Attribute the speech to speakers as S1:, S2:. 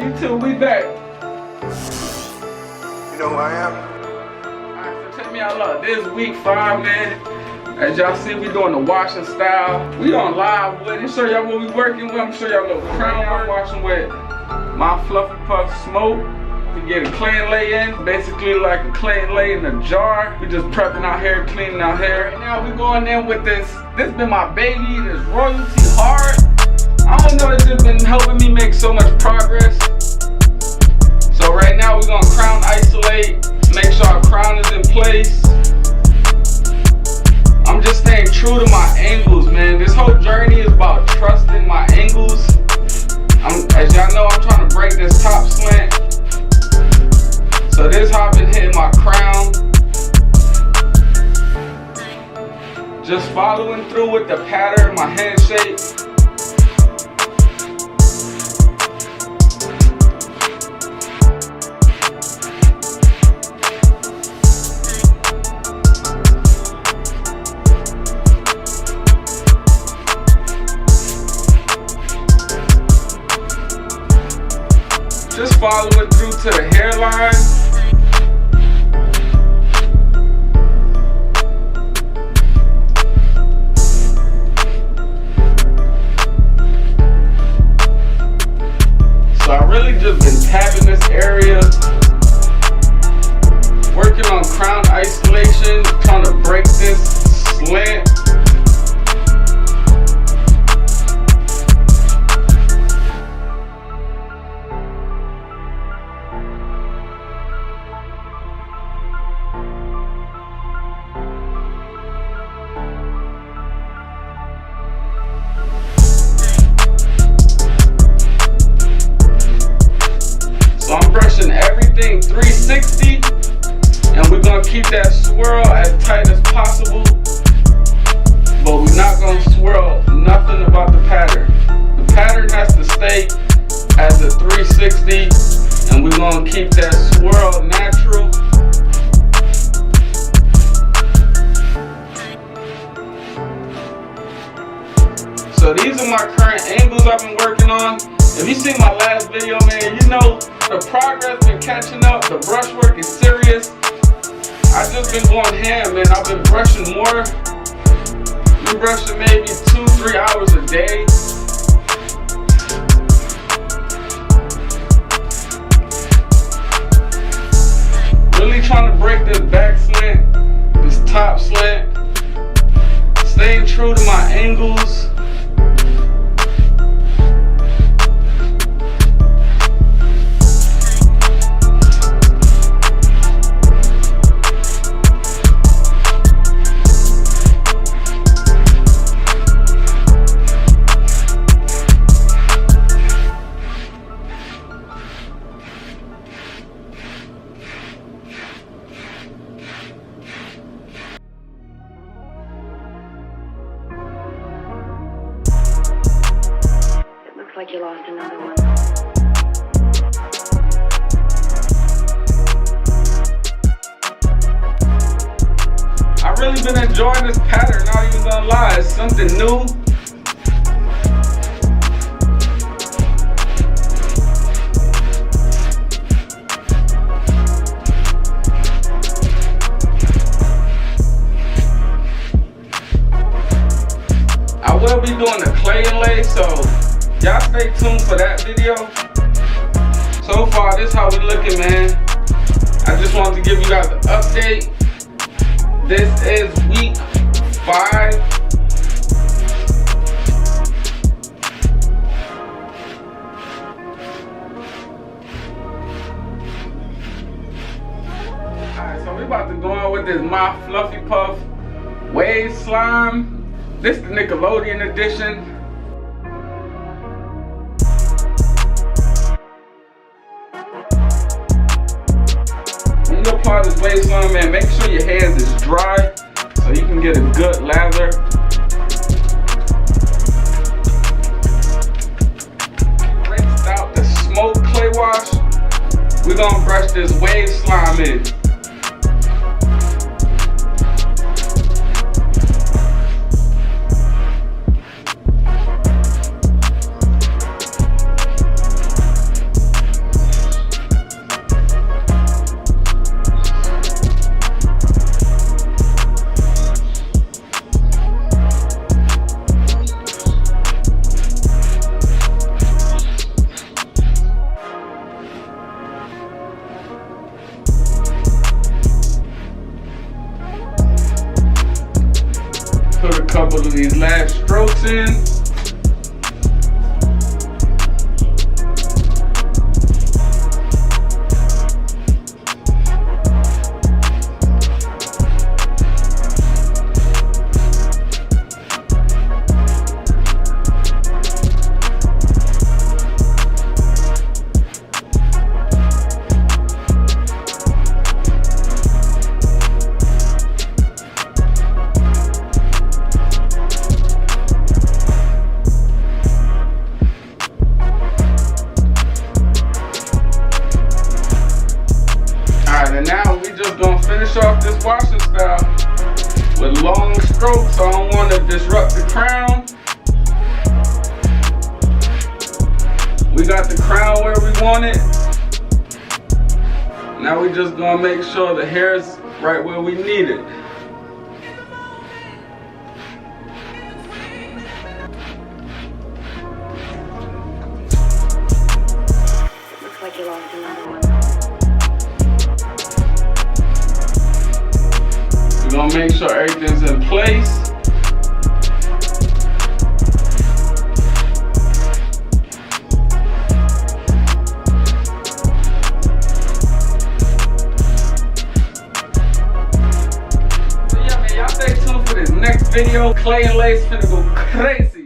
S1: YouTube, we back.
S2: You know who I am?
S1: Alright, so check me out, look. This is week 5, man. As y'all see, we doing the washing style. We on live with it. Show y'all what we working with. I'm show y'all a little crown work. Washing with my Fluffy Puff Smoke. We get a clean lay in. Basically like a clean lay in a jar. We just prepping our hair, cleaning our hair. Right now we going in with this. This been my baby, this Royalty Hard. I don't know, it's just been helping me make so much progress. So right now we're gonna crown isolate. Make sure our crown is in place. I'm just staying true to my angles, man. This whole journey is about trusting my angles. As y'all know, I'm trying to break this top slant. So this how I've been hitting my crown. Just following through with the pattern, my head shape. Just follow it through to the hairline. So I really just been tapping this area, working on crown isolation, trying to break this slant. So I'm brushing everything 360, and we're gonna keep that swirl as tight as possible, but we're not gonna swirl nothing about the pattern. The pattern has to stay as a 360, and we're gonna keep that swirl natural. So these are my current angles I've been working on. If you seen my last video, man, you know the progress been catching up. The brush work is serious. I just been going ham, man. I've been brushing more. Been brushing maybe 2-3 hours a day. Really trying to break this back slant, this top slant. Staying true to my angles.
S3: Like you lost another one.
S1: I've really been enjoying this pattern, not even gonna lie. It's something new. I will be doing the clay inlay, so y'all stay tuned for that video. So far, this is how we looking, man. I just wanted to give you guys an update. This is week 5. Alright, so we about to go on with this My Fluffy Puff Wave Slime. This is the Nickelodeon edition. When you apply this wave slime, man, make sure your hands is dry so you can get a good lather. Rinsed out the smoke clay wash. We're gonna brush this wave slime in. these last strokes in. And now we just gonna finish off this washing style with long strokes, so I don't want to disrupt the crown. We got the crown where we want it. Now we just gonna make sure the hair is right where we need it.
S3: Looks like you lost another one.
S1: We're gonna make sure everything's in place. So yeah, man, y'all stay tuned for this next video. Clay and Lace finna go crazy.